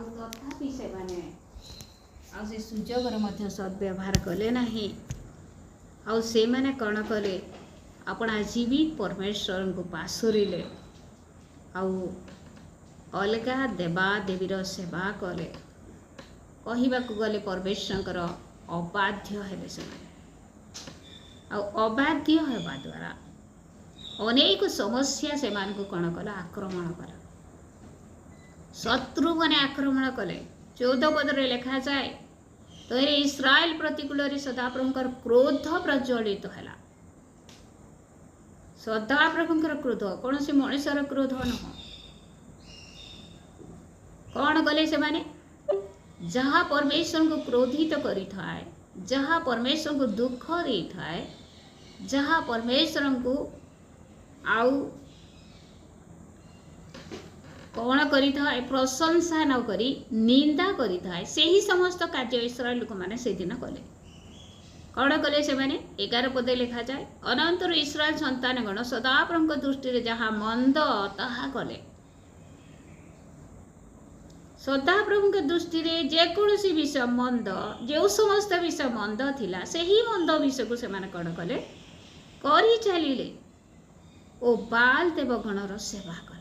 तथापि से सुजोगर सद्व्यवहार कले नहीं। से माने कौन कले अपना जीवित परमेश्वर को पासुरीले अलगा देवा देवीर सेवा कले। कहवाक गले परमेश्वर अबाध्य हेले से अबाध्य होगा द्वारा अनेक समस्या से कौन कला आक्रमण कला। शत्रु मैंने आक्रमण कले। 14 पदरे लिखा जाए तो इस्राएल प्रतिकूल सदाप्रभुंकर क्रोध प्रज्वलित है। सदाप्रभुंकर क्रोध कौन से मनुष्यर क्रोध नुह। कौन कले से माने जहाँ परमेश्वर को क्रोधित करी थाए, जहाँ परमेश्वर को दुख दे थाए, जहाँ परमेश्वर को आउ कौन करी थाए प्रशंसा न करी निंदा करी थाए से ही समस्त कार्य इस्राएल लोक माने से दिन कले। कौन कले से माने 11 पदे लिखा जाए अनंतर इस्राएल संतान गण सदाप्रभुंक दृष्टि जहाँ मंद ताहा कले। सदाप्रभुंक दृष्टि जेकोसी विषय मंद जो समस्त विषय मंद थिला से ही मंद विषय को से माने कौन कले करी चलिले ओ बाल देवगणर सेवा कले।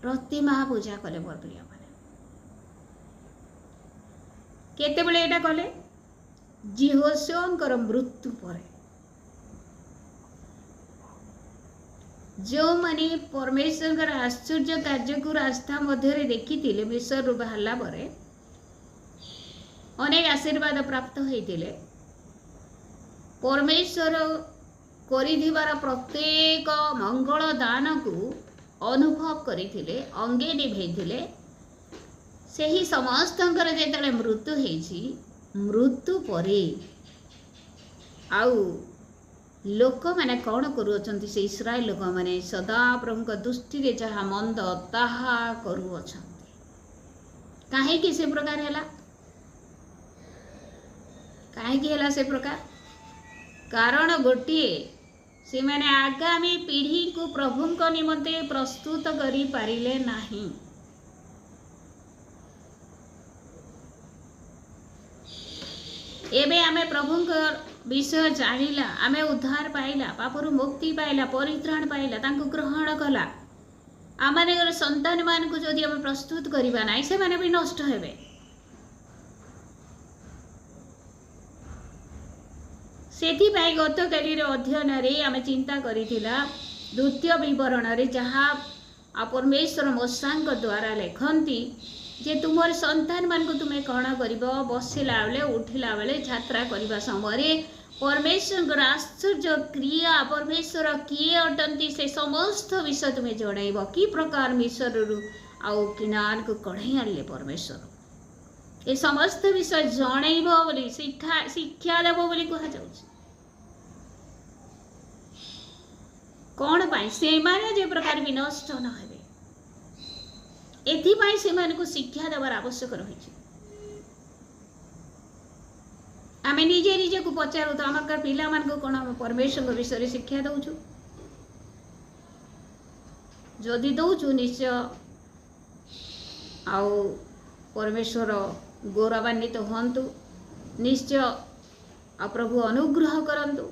प्रतिमा पूजा कले। मोर प्रिय माने केते बेले एटा कले जिहोशूआंकर मृत्यु पर जो माने परमेश्वर आश्चर्य कार्य को रास्ता मध्य देखी मिस्र बाहरला परे अनेक आशीर्वाद प्राप्त होते परमेश्वर करिथिबार प्रत्येक मंगल दान को अनुभव करथिले अंगे निभेथिले। से ही समस्तंकर जेतले मृत्यु हेछि मृत्यु परे आउ लोक मैंने कौन करुअछंती से इस्राएल लोक मैंने सदा प्रभुंक दृष्टि रे जहाँ मंद ताहा करुअछंती। काहेकि से प्रकार हैला काहेकि हैला से प्रकार कारण गोटिए से मैंने आगामी पीढ़ी को प्रभुंक निमंते प्रस्तुत करी पारिले नहीं। एबे आमे प्रभुंक विषय जानिला आमे उद्धार पाइला पापरु मुक्ति पाइला परित्राण पाइला तांको ग्रहण कला आमानेगर संतान मान को जदि आमे प्रस्तुत करिबा नाही से माने भी नष्ट हेबे। सेथि पाई गत काली अध्ययन रे आमे चिंता करिथिला द्वितीय विवरण रे जहाँ परमेश्वर मोसांक द्वारा लेखंती जे तुमर संतान मान को तुम्हें कौन कर बसला बेले उठिला बेले यात्रा करने समय परमेश्वर आश्चर्य क्रिया परमेश्वर किए अटंती से समस्त विषय तुम्हें जड़ब कि प्रकार मिस्र आउ किनान को कढ़ई आनिले परमेश्वर ये समस्त विषय जनइब बोली शिक्षा देव बोली कह जाउछि। कौन पाई से माने जे प्रकार विनष्ट न हेबे एथिपाई से माने को शिक्षा देवार आवश्यक रही। आमे निजे निजे को पचारू तो आम पिला मान को कौन आम परमेश्वर विषय शिक्षा दउछु जदि दउछु निश्चय आउ परमेश्वर गौरवान्वित तो हंतु निश्चय आ प्रभु अनुग्रह करंतु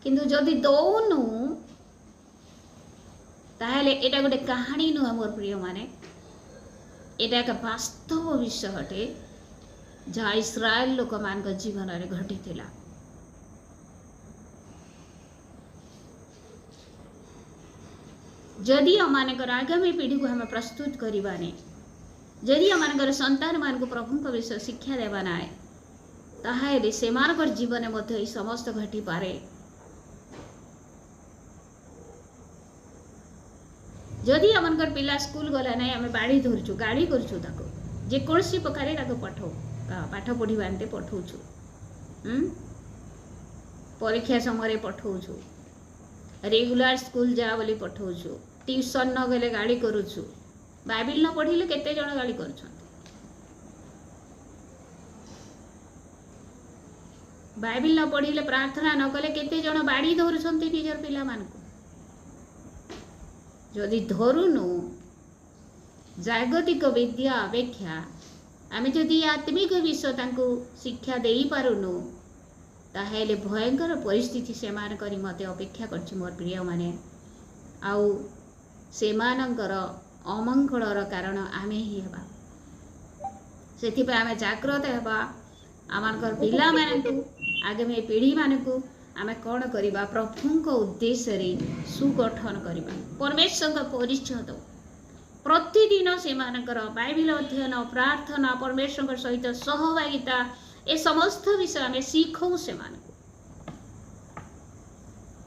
किंतु जदि दौनु ताहले एटा गोटे कहानी नुह मोर प्रिय माने एटा एक वास्तव विषय हटे जहाँ इस्राएल लोक मान जीवन में घटी थिला। जदि आमर आगामी पीढ़ी को हमें प्रस्तुत करवाने जदि आमर संतान मान को प्रभु विषय शिक्षा देवा ना ताहले से जीवन में समस्त घटी पारे। जदि आमर पिला स्कूल गला ना आम बाड़ी धरचु गाड़ी करचु जेकोसी प्रकार पठाऊ पाठ पढ़ा पठाऊँ परीक्षा समय पठाऊँ रेगुलर स्कूल जा बोली पठाऊँ ट्यूशन न गले गाड़ी करुचु बाइबिल न पढ़िले केते जण गाड़ी करछन बाइबिल न पढ़िले प्रार्थना न कले केते जण बाड़ी धरुछंती निजर पिला मान को जदि धरुनु जागतिक विद्या अपेक्षा आमे जदि आत्मिक विषय तांको शिक्षा देई पारुनु ताहेले भयंकर परिस्थिति सेमान करी मते अपेक्षा करछि मोर प्रिय माने आउ सेमानंकर अमंगलर कारण आमे ही हेबा सेथि पे आमे जागृत हेबा आमानकर पिला मानकु आगामी पीढ़ी मानकु आमे कौन करिबा प्रभुंक उद्देश्य रे सुगठन करिबा परमेश्वर का परिचय दो प्रतिदिन से मानकर बाइबल अध्ययन प्रार्थना परमेश्वर सहित सहभागिता ए समस्त विषय आमे सीखौ से मानकु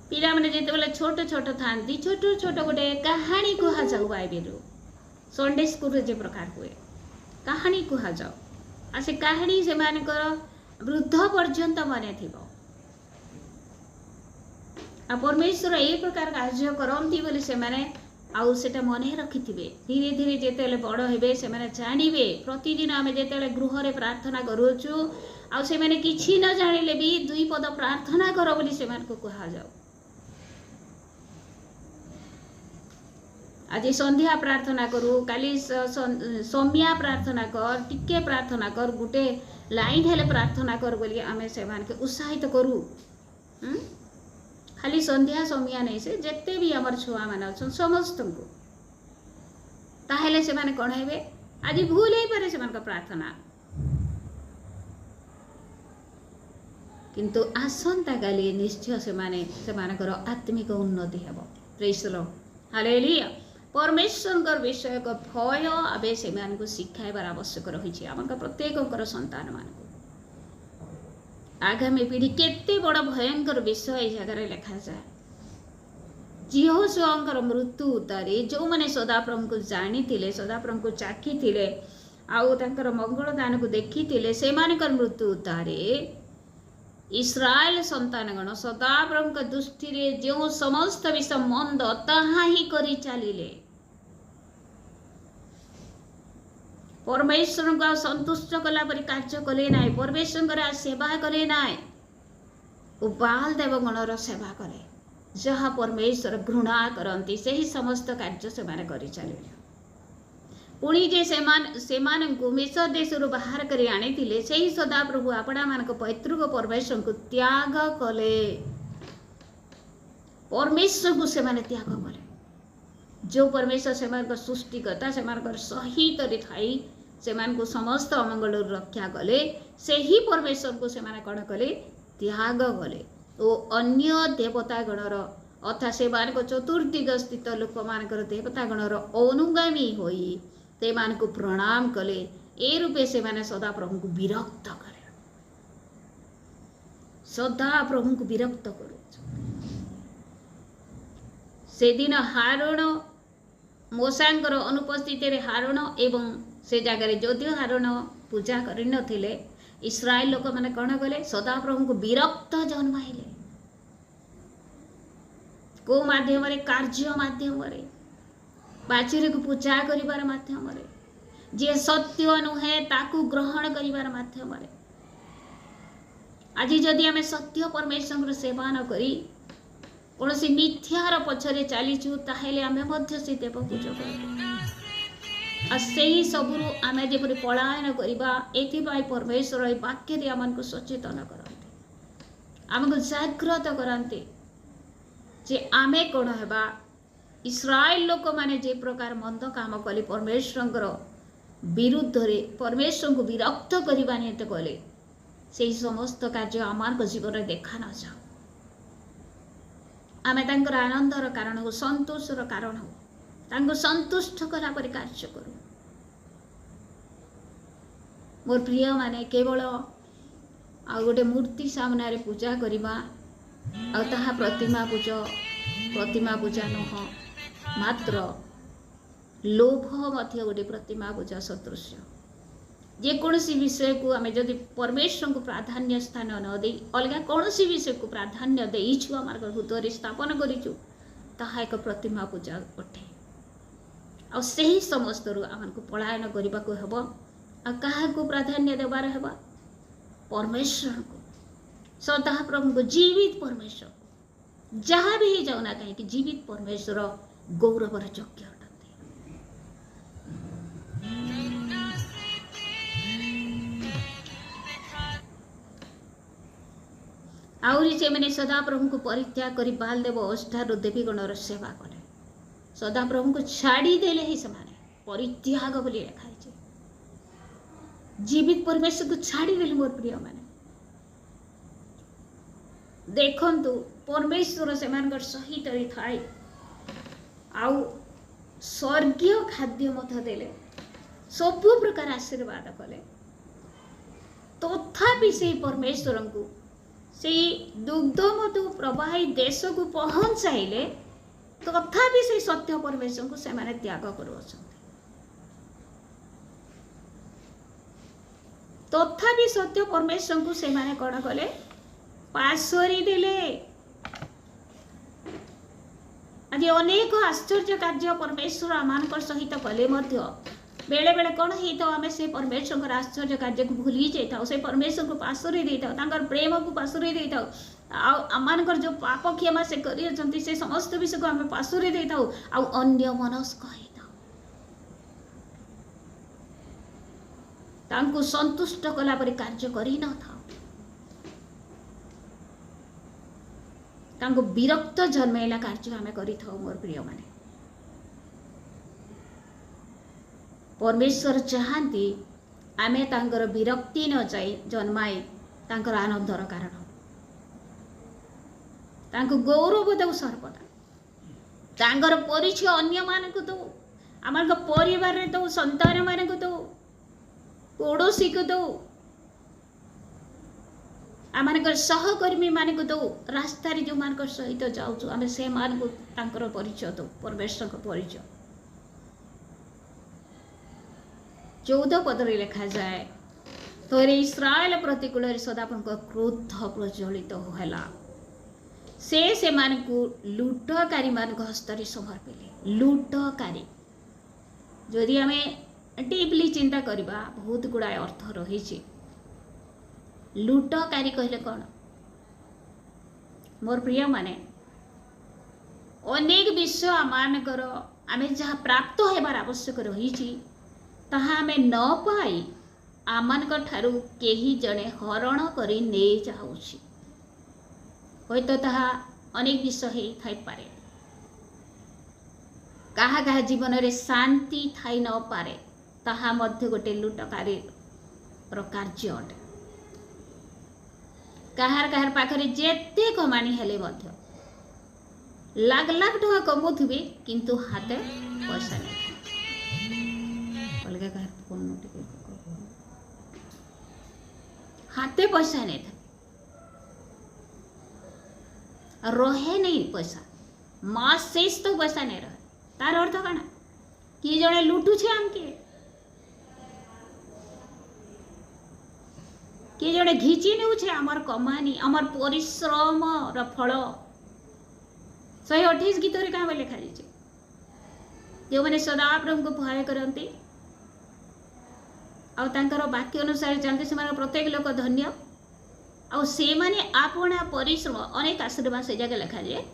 पिला माने जेते बेले छोट छोट थांती छोट छोट गोटे कहानी कुहा जाऊ बाइबल संडे स्कूल जे प्रकार हुए कहानी कुहा जाऊ आ से कहानी से मानकर वृद्ध पर्यंत माने थिबो आ परमेश्वर ए प्रकार कार्य करंती बोली से माने आउ सेटा मने रखिथिबे धीरे धीरे जेतेले बड़ हेबे से माने जानिबे प्रतिदिन आमे जेतेले गृह रे प्रार्थना करूछु आ से माने किछि न जानिले भी दुई पद प्रार्थना करो बोली से मान को कहा जाऊ आज संध्या प्रार्थना करू काली सम्या प्रार्थना कर टिके प्रार्थना कर गुटे लाइन हेले प्रार्थना कर बोली आमे से मान के उत्साहित करू खाली संध्या सम्या नहीं से जेते भी हमर छुआ मान अछन समस्त को ताहेले से माने कोन हेबे आज भूल ही पारे से मान का प्रार्थना किंतु आसंता काली निश्चय से मानकर आत्मिक उन्नति हेबो प्रेज द लॉर्ड हालेलुया परमेश्वर विषय को भय आबे से मान को शिखाइबार आवश्यक रही आम प्रत्येक संतान मान आगामी पीढ़ी केते बड़ भयंकर विषय जगार लिखा जाए यहोशुआंकर मृत्यु उतारे जो मैंने सदाप्रभु को जानी थिले सदाप्रभु को चाखी थिले आउ तांकर मंगल दान को देखी थिले से मानकर मृत्यु उतारे इस्राएल संतानगण सदाप्रभु का दृष्टि रे जो समस्त विषय मंद ताहा ही करी चलिले परमेश्वर को संतुष्ट कला परि कार्य कले नाय परमेश्वर सेवा कले नाय बाल देवगणर सेवा कले जहाँ परमेश्वर घृणा करती से ही समस्त कार्य से माने करि चलिले पुणी जे सेमान को मिस्र देश बाहर करी आनी थिले सेही सदा प्रभु आपणा मानक पैतृक परमेश्वर को त्याग कले परमेश्वर को से माने त्याग कले जो परमेश्वर सेमान सृष्टिकर्ता सेमान सहित रे थाई सेमान को समस्त अमंगल रक्षा कले से ही परमेश्वर को से माने कौन कले त्याग कले ओ अन्य देवता गणर अर्थात से चतुर्दिग स्थित लोक मानकर देवता गणर अनुगामी होई ते मान को प्रणाम कले ए रूपे से माने सदा प्रभु को विरक्त करे सदा प्रभु को विरक्त करू से दिन हारण मोसांकर अनुपस्थित रे हारण एवं से जगार जदिव हारण पूजा कर नथिले इस्राएल लोक माने कौन कले सदा प्रभु को विरक्त जन्माइले को माध्यम रे कार्य माध्यम रे बाछुरी को पूजा करिवार माध्यम रे जे सत्य नुहे ताकू ग्रहण करिवार माध्यम रे आज जदि आमे सत्य परमेश्वर सेवा न करी कौन सी मिथ्यार पछरे चलीचु ताहेले आमे मध्य से देव पूजा कर से ही सबुरु आमे जेपरि पलायन करिबा एथिबाई परमेश्वर ए वाक्य रे आमन सचेतन करते आमको जागृत करते जे आमे कौन हेबा इस्राएल लोक माने जे प्रकार मंद काम कले परमेश्वर विरुद्ध रे परमेश्वर को विरक्त करबा नियत कले से समस्त कार्य आमार जीवन देखा न जाओ आमे तांकर आनंदर कारण हो संतोषर कारण हो तांको संतुष्ट कला परि कार्य करू मोर प्रिय माने केवल आ गोटे मूर्ति सामने पूजा करवा आ ताहा प्रतिमा पूजा नह मात्र लोभ मध्य गोटे प्रतिमा पूजा सदृश जेकोसी विषय को आम जदि परमेश्वर को प्राधान्य स्थान न दे अलग कौन सी विषय को प्राधान्य देइछु आमार हृदय स्थापन करिछु ताहा एक प्रतिमा पूजा अटे आ सही समस्त आम को पलायन करने को हेब आ को प्राधान्य देवार हेबा परमेश्वर को सदा प्रभु को जीवित परमेश्वर जहाँ भी जाऊना कहीं जीवित परमेश्वर गौरवर योग्य अटंती आउरी से मैंने सदाप्रभु को परित्याग करी बालदेव अष्टार देवी गणर सेवा कले सदाप्रभु को छाड़ी देले ही समाने परित्याग बोली लिखा है जीवित परमेश्वर को छाड़ी देले मोर प्रिय माने देखंतु परमेश्वर से मानकर सहित थाई आउ स्वर्गीय खाद्य मत देले सबु प्रकार आशीर्वाद कले तथापि से परमेश्वर को से दुग्ध मधु प्रवाही देश को पहुंचाइले तथापि से सत्य परमेश्वर को से माने त्याग करुछन तथापि सत्य परमेश्वर को से माने कौन कले पासरी देले आज अनेक आश्चर्य कार्य परमेश्वर आमानकर सहित कले मध्य बेले बेले कौन ही तो आमे से परमेश्वर आश्चर्य कार्य को भूली जाता से परमेश्वर को पासरी देता तांकर प्रेम को पासरी देता आमानकर जो पाप क्षमा से करी से समस्त विषय को आमे पासरी देता आ अन्य मनस्क तांको संतुष्ट कला परि कार्य करी न था तांको विरक्त जन्मेला कार्य आमे करी था मोर प्रिय माने परमेश्वर चाहती आमे तांकर विरक्ति न जाई जन्माई तांकर आनंदर कारण तांको गौरव दौ सर्वदा तांकर परिचय अन्य मान को दो आमर परिवार रे दो संतान मान को दो पड़ोसी को दो आमर सहकर्मी मान को दो रास्ता जो मान सहित जाऊँ आम से मान को तांकर परिचय दो परमेश्वर का परिचय 14 पदरे लिखा जाए तो इस्राएल प्रतिकूल सदापन क्रोध प्रज्वलित होला से मान को लुटकारी मान हस्तरे समर्पिले लुटकारी जदि आम डीपली चिंता करबा बहुत गुड़ाए अर्थ रही लुटकारी कहले कौन मोर प्रिय माने अनेक विषय आमानकर आमे जहाँ प्राप्त हेबार आवश्यक रही ताहा आमे न पाई आमानक ठारू केही जणे हरण करी ने जाउछि होयतो ताहा अनेक विषय हे थाई पारे काहा काहा जीवन रे शांति थाई न पारे ताहा मध्य गोटे लुटकारी रो कार्य अटे काहार काहार पाखरे जेते कमाणी हेले मध्य लाख लाख टका कमौथिबे किंतु हाते पैसा नै अलगा काहार फोन टिके हाथे पैसा नै था रहे नहीं पैसा मास शेष तो पैसा नहीं रहे तार अर्थ काना कि जणे लुटु छे आमके कि जणे घिची नेउ छे हमर कमानी हमर परिश्रम र फल 128 गीत रे का लिखा जाय जो मैंने सदा प्रभु को भय करते आंकर वाक्य अनुसार चलते से प्रत्येक लोक धन्य आ से माने आपना परिश्रम अनेक आशीर्वाद से जगह लिखा जाए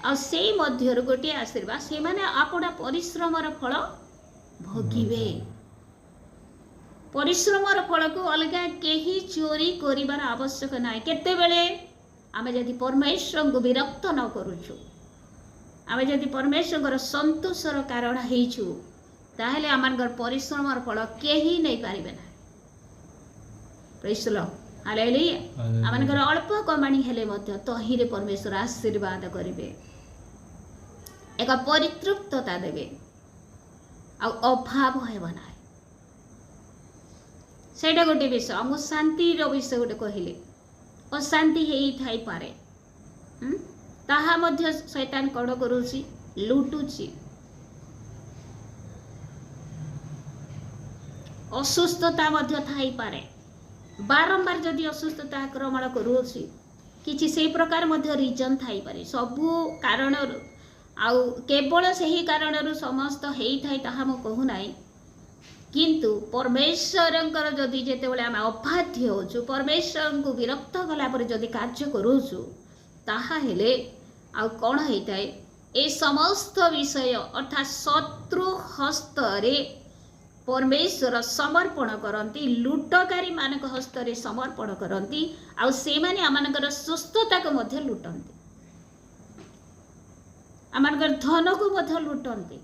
आसे मध्य गोटे आशीर्वाद से माने आपना परिश्रम फल भोगिबे परिश्रम फल को अलग कहीं चोरी करिबार आवश्यक ना केते बेले आमे यदि परमेश्वर को विरक्त न करूछु आमे यदि परमेश्वर संतोषर कारण हेचु ताहले आमनगर परिश्रम फल केही नहीं पारिबे ना प्रेज द लॉर्ड हालेलुया आमनगर अल्प कमाणी हेले मध्य तहिरे परमेश्वर आशीर्वाद करिवे एक परितृप्तता देवे आ अभाव हेबा ना सेटा गोटे विषय आम शांति विषय गोटे कहले अशांति हेई थाई पारे ताहा मध्य शैतान कड़ करूची लुटुची असुस्थता मध्य थाई पारे बारंबार जदि असुस्थता आक्रमण करूची किछि से प्रकार मध्य रीजन थाई पारे सबु कारण आउ केवल सही कारण समस्त हेई थाई ताहा म कहू नाही किंतु परमेश्वर जदि जेतेबेले आम अबाध्य होचु परमेश्वर को विरक्त गला पर जदि कार्य करूचु ताहा हेले आ कौन होता है ए समस्त विषय अर्थात शत्रु हस्त रे परमेश्वर समर्पण करती लुटकारी मान हस्तरे समर्पण करती आउ से माने आमनकर सुस्थता को मध्य लुटंती आमनकर धन को मध्य लुटंती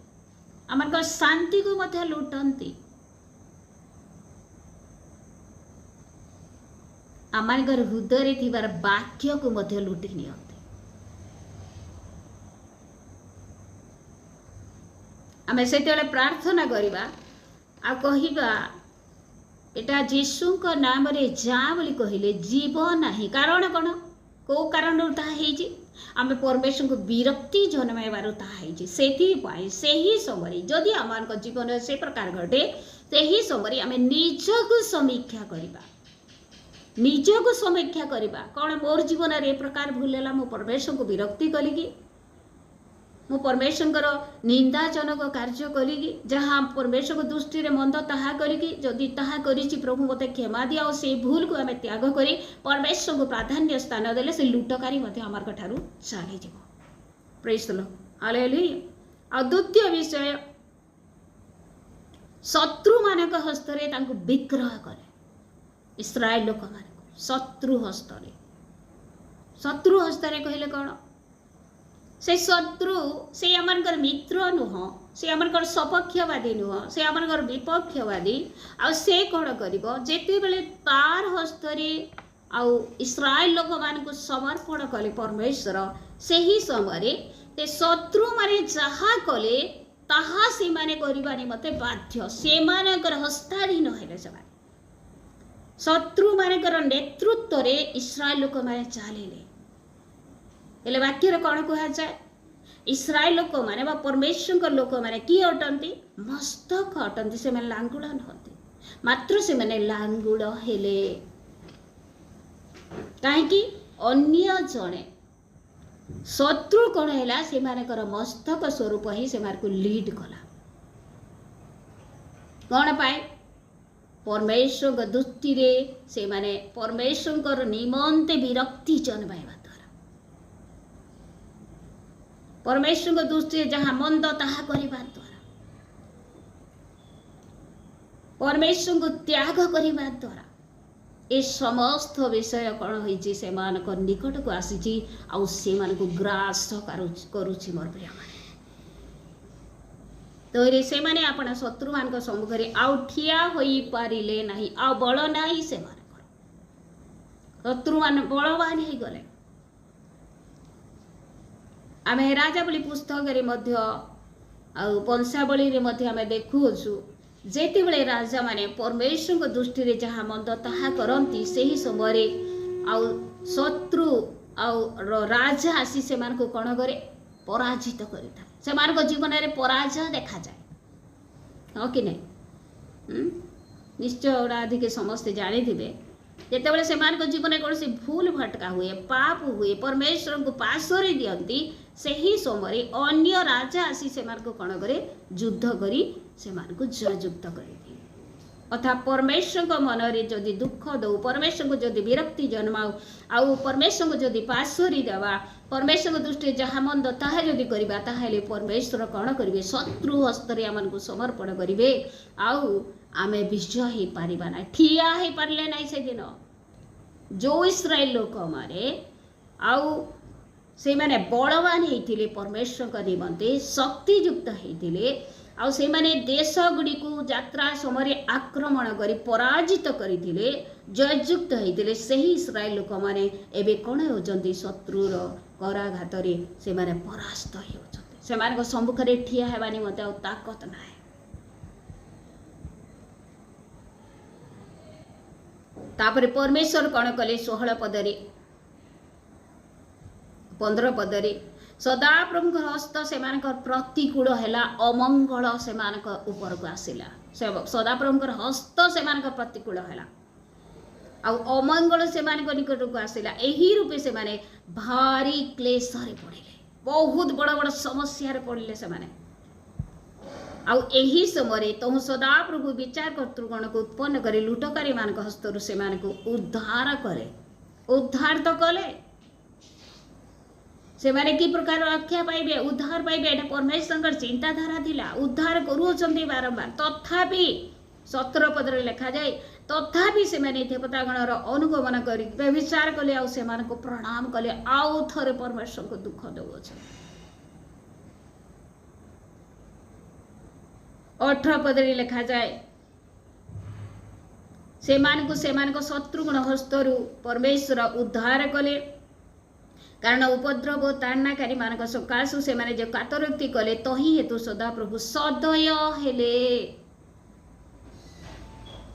आमनकर शांति को मध्य लुटंती आमनकर हृदय थिबार वाक्य को मध्य लुटि नियंती आमे सेतेले प्रार्थना करिबा आ कहिबा एटा जीशुक नाम रे जा बोली कहिले जीव नाही कारण कोन को कारण ता हेजी आमे परमेश्वर को विरक्ति जन्माइबार ता हेजी सेथि पाई सेही समय जदि आमनक जीवन से प्रकार घटे सेही समय आमे निजको समीक्षा करिबा निजको समीक्षा करिबा कौन मोर जीवन रे प्रकार भूलेला मो परमेश्वर को विरक्ति कली कि मो परमेश्वर निंदाजनक कार्य करी कि जहाँ परमेश्वर को दृष्टि रे मंद ताहा करी कि जदि ताहा करिछि प्रभु मते क्षमा दिया और से भूल को आमे त्याग करी परमेश्वर को प्राधान्य स्थान देले से लुटकारी मते हमर कठारु चली जिवो प्रेज द लॉर्ड हालेलुया। आ द्वितीय विषय शत्रु मानक हस्तरे तांको विग्रह करे इस्राएल लोक मान शत्रु हस्तरे कहले कौन से शत्रु से आमनकर मित्र नुह से आमनकर सपक्षवादी नुह से आमनकर विपक्षवादी आ से कौन करिवो जेते बेले तार हस्तरे आउ इस्राएल लोक मान को समर्पण कले परमेश्वर सेही समय ते शत्रु माने जहा कले ताहा से माने करबा निमते बाध्य से मानकर हस्ताधीन हेले से शत्रु मानकर नेतृत्व रे इस्राएल लोक माने चालिले हेले वाक्य कौन कह जाए इस्राएल लोक माने बा परमेश्वर लोक माने की अटंती मस्तक अटंती से माने लांगुड़ नहंती मात्र से माने लांगुड़ हेले काहेकि अन्य जणे शत्रु कौन हैला से मानकर मस्तक स्वरूप ही से मार को लीड कला कौन पाए परमेश्वर दृष्टि रे से माने परमेश्वर निमंते विरक्ति जन्माइबा द्वारा परमेश्वर दृष्टि जहाँ मंद ताहा करिबा द्वारा परमेश्वर को त्याग करिबा द्वारा ए समस्त विषय कौन होइछि से मानक निकट को आसीछि आउ से मान को ग्रास करूछि मोर प्रिय माने तो से माने आपण शत्रु मान सम्मुख रे आउ ठिया होई पारिले नाही आ बळ नाही से मान शत्रु मान बलवान हे गले आमे राजावली पुस्तक रे मध्य आ वंशावली रे मध्य आमे देखुछु जेते बेले राजा माने परमेश्वर को दृष्टि रे जहाँ मंद ताहा करंती सेही समय रे आउ शत्रु आउ राजा आसी से मान को कोन करे पराजित करिता से मान को जीवन रे पराजय देखा जाए हो कि नहीं निश्चय ओडा अधिक समस्त जानी थिबे जेते बेले से मान को जीवन कौन से भूल भटका हुए पाप हुए परमेश्वर को पासरे दियंती सेही समय अन्य राजा आसी से मान को कोन करे युद्ध करी से मान को जययुक्त करी अर्थात परमेश्वर को मन रे जदि दुख दो परमेश्वर को जदि विरक्ति जन्माऊ आउ परमेश्वर को जदि पासरी देवा परमेश्वर दृष्टि जहाँ मंद ताहा जदि करबा ताहाले परमेश्वर कौन करिवे शत्रु हस्तरे आमन को समर्पण करिवे आउ आमे विजय हे पारिबा ना ठिया हे पारले नाही से दिन जो इस्राएल लोक मारे आउ से माने बलवान हेतिले परमेश्वर का निमंते शक्तियुक्त हेतिले आउ से माने देश गुडी को यात्रा समय आक्रमण करी पराजित करथिले जययुक्त हेतिले सही इस्राएल लोक माने एबे कोन होजंती शत्रुर कराघात रे से माने परास्त हे होजंती से माने को सम्मुख रे ठिया हेबानी मते आ ताकत नाही तापरे परमेश्वर कौन कले 16 पदरे 15 पदरे सदा प्रमुख हस्त से प्रतिकूल है अमंगल से ऊपर को आसला सदा प्रमुख हस्त से प्रतिकूल है अमंगल से निकट को आसला यही रूपे से भारी क्लेश पड़े बहुत बड़ बड़ समस्या पड़े से आही समय तुम सदा प्रभु विचार कर्तृगण को उत्पन्न करे लुटकारी मान हस्तरू से उद्धार करे उद्धार तो कले से माने कि प्रकार रक्षा पाइबे उद्धार पाइबे एटा परमेश्वर चिंताधारा थिला उद्धार करूछंती बारंबार तथापि 17 पदरे लिखा जाए तथापि से माने देवतागणर अनुगमन करी व्यभिचार कले आ से मानको प्रणाम कले आउ थरे परमेश्वर को दुख दउछ 18 पदरे लिखा जाए से मानको शत्रुगण हस्तरु परमेश्वर उद्धार कले कारण उपद्रव ताड़नाकारी मान सकाशु से माने जो कातरोक्ति कले तही हेतु सदा प्रभु सदय हेले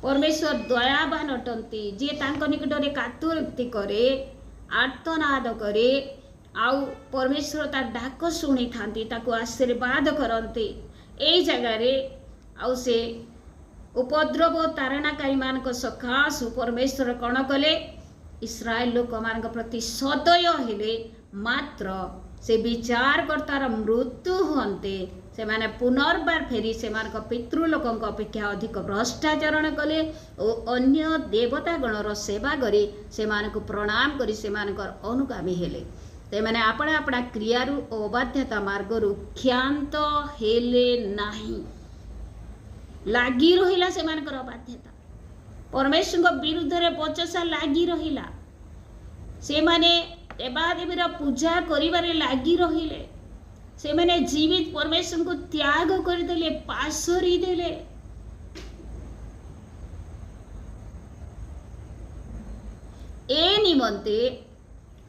परमेश्वर दयावान अटंती जे तांको निकटरे कातरोक्ति करे आर्तनाद करे आउ परमेश्वर ता डाक शुणी थांती ताको आशीर्वाद करंती एई जगह रे आउ से उपद्रव ताड़नाकारी मान सकाशु परमेश्वर कण कले इस्राएल लोक मान प्रति सदय हेले मात्र से विचार करतार मृत्यु हंते से माने पुनर्बार फेरी से पितृलोक अपेक्षा अधिक भ्रष्टाचरण कले और अन्य देवता गणर सेवा करी से प्रणाम करी से अनुगामी हेले ते माने अपना अपना क्रियारु अबाध्यता मार्गरु क्षांत हेले नाही लागी रहिला से अबाध्यता परमेश्वर विरुद्ध रे बचसा लागी रहिला से माने देवादेवीर पूजा करिबारे लागी रहिले से माने जीवित परमेश्वर को त्याग करदेले पासरी देले ए निमंते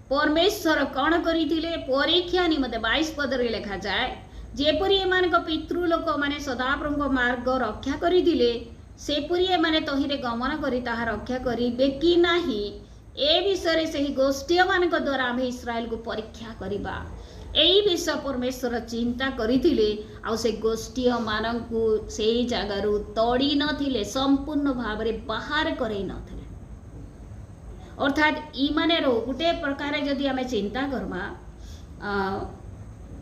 परमेश्वर कौन करिथिले परीक्षा निमंते 22 पदरे लिखा जाए जेपरि एमानक पितृलोक माने सदाप्रभुଙ୍କ मार्ग रक्षा करिथिले सेपरि एमाने तहिरे गमन करी ताहा रक्षा करिबे कि नाही ए विषय से ही गोष्ठी मानक द्वारा आम इस्राएल को परीक्षा करिबा एई विषय परमेश्वर चिंता करिथिले आ से गोष्ठी मानकु सेई जगारु तोड़ी नथिले संपूर्ण भाव रे बाहर करै नथिले अर्थात इमाने रो गुटे प्रकार जदि आमे चिंता करमा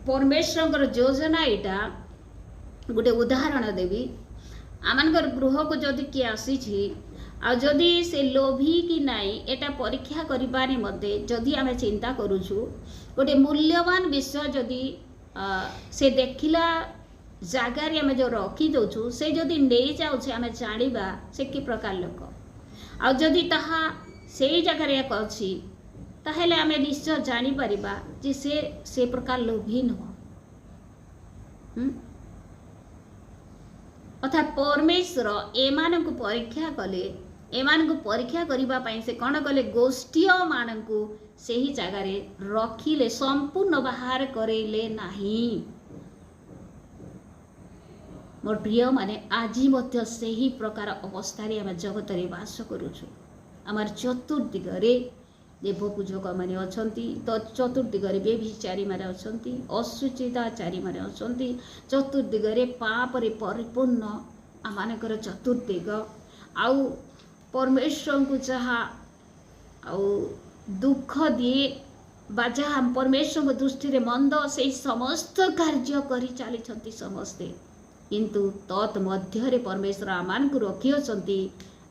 परमेश्वर योजना एटा गुटे उदाहरण देवी आमनकर गृह को जदि किए आसी आ जदि से लोभी कि नाई एटा परीक्षा करिबा निमंते जदि आमे चिंता करूछु गोटे मूल्यवान विषय जदि से देखिला जगार आमे जो रखी दउछु से जदि नहीं जाउछे आमे जानिबा से कि प्रकार लोक आ जदि ताहा सेई जगार एक अछि ताहेले आमे निश्चय जानि परिबा जे से प्रकार लोभी न अर्थात परमेश्वर एमानकु परीक्षा कले एमानकु परीक्षा करिबा पई से कौन कले गोष्ठी मानकु सेही जगार रखिले संपूर्ण बाहर करेले नाही मोर प्रिय माने आज मध्य सेही प्रकार अवस्था रे हम जगत रे वास करूछु आमार चतुर्दिगरे देव पूजक माने अछंती तो चतुर्दिगरे बेभिचारी माने अछंती अशुचिताचारी माने अछंती चतुर्दिगरे पाप रे परिपूर्ण आमानकर चतुर्दिग आउ परमेश्वर को जहा आउ दुख दिए बा जहा परमेश्वर को दृष्टि रे मंद से समस्त कार्य करी चली छंती समस्ते किंतु तत् मध्य रे परमेश्वर आमान को रखी अछंती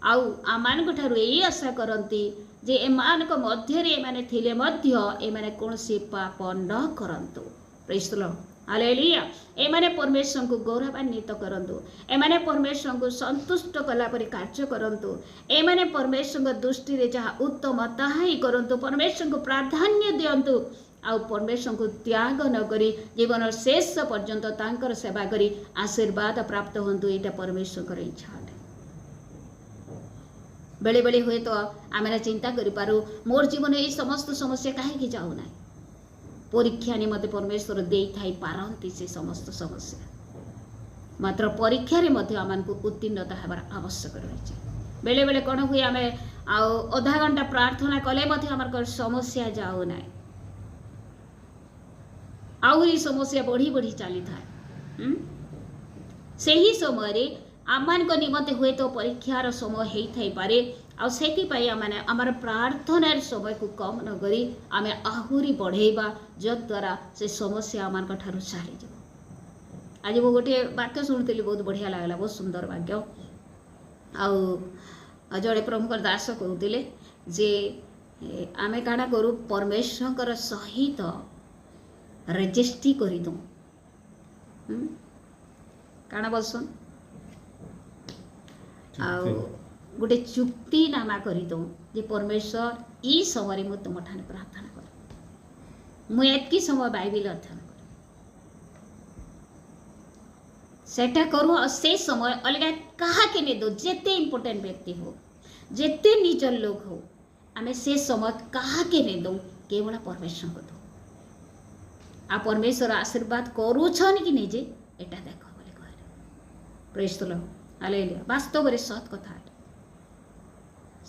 आउ आमान को ठारू एई आशा करंती जे एमानक मध्य रे माने थिले मध्य एमाने कोनसी पाप न करंतु प्रेज द लॉर्ड हालेलुया एमाने परमेश्वर को गौरवान्वित करंतु एमाने परमेश्वर को संतुष्ट कला परि कार्य करंतु एमाने परमेश्वर को दृष्टि रे जहा उत्तम ताहा ही करंतु परमेश्वर को प्राधान्य दियंतु आउ परमेश्वर को त्याग न करी जीवन शेष पर्यंत तांकर सेवा करी आशीर्वाद प्राप्त होंतु एटा परमेश्वर कर इच्छा है बेले बेले हुए तो आम चिंता करूँ मोर जीवन ये समस्त समस्या कहीं जाऊ ना परीक्षा निमते परमेश्वर दे थाई पारती से समस्त समस्या मात्र परीक्षा रे मध्य आमको उत्तीर्णता हबार आवश्यक रही बेले बेले कौन हुए आम आधा घंटा प्रार्थना कले आमर समस्या जाऊ ना आहरी समस्या बढ़ी बढ़ी चली था से ही समय आमान निमते हुए तो परीक्षार समय हो थाई पारे आमर प्रार्थना समय को कम न करी आमे आहुरी बढ़ेबा जद्वारा से समस्या आम ठार चली जा आज वो गोटे वाक्य शुणुली बहुत बढ़िया लगला बहुत सुंदर वाक्य आ जड़े प्रमुख दास कहते जे आमे काना करू परमेश्वर सहित रेजिस्ट्री कर दो काण बोलसन आउ गोटे चुक्तिनामा कर दो जे परमेश्वर ई समय मु तुम ठाने प्रार्थना कर मु एतकी समय बाइबल अध्ययन कर सेटा करू और से समय अलग कहा के ने दो जेते इम्पोर्टेंट व्यक्ति हो जेते निजर लोग हो आमे से समय कहा के ने दो केवल परमेश्वर को दो आ परमेश्वर आशीर्वाद करूछन कि निजे एटा देखो बोले कहले प्रेज द लॉर्ड हालेलुया वास्तव रे सत कथा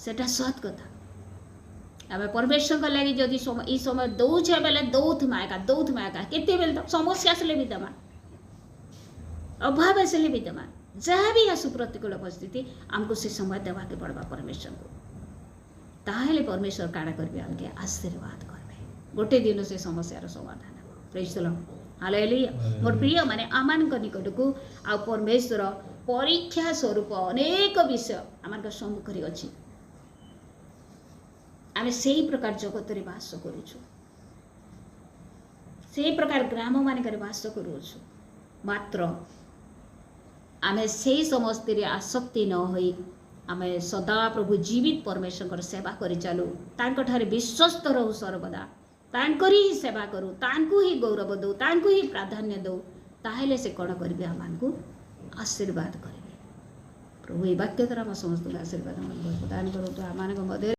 सेटा सत कथा आमे परमेश्वर को लागि जदि समय ई समय दौछे बेले दौथ मायका केते बेले तो समस्या आसले भी दमा अभाव आसले भी दमा जहाँ भी आसु प्रतिकूल परिस्थिति आमको से समय देवा के पड़वा परमेश्वर को ताहेले परमेश्वर काड़ा करबे आमके आशीर्वाद करबे गोटे दिन से समस्या रो समाधान प्रेज द लॉर्ड हालेलुया मोर प्रिय माने आमान निकट को आ परमेश्वर परीक्षा स्वरूप अनेक विषय आमान सम्मुख रे अछि आमे सेही प्रकार जगत रे वास करूछु सेही प्रकार ग्राम मानकर वास करूछु मात्र आमे सेही समस्त रे आसक्ति न होई आमे सदा प्रभु जीवित परमेश्वर सेवा करि चालू तांको ठारे विश्वस्त रहू सर्वदा तांकरी ही सेवा करू तांको ही गौरव दो तांको ही प्राधान्य दो ताहेले से कोन करबे आमानकु आशीर्वाद करबे प्रभु ए वाक्य द्वारा हम समस्त आशीर्वाद प्रदान करू तो आमानक मध्य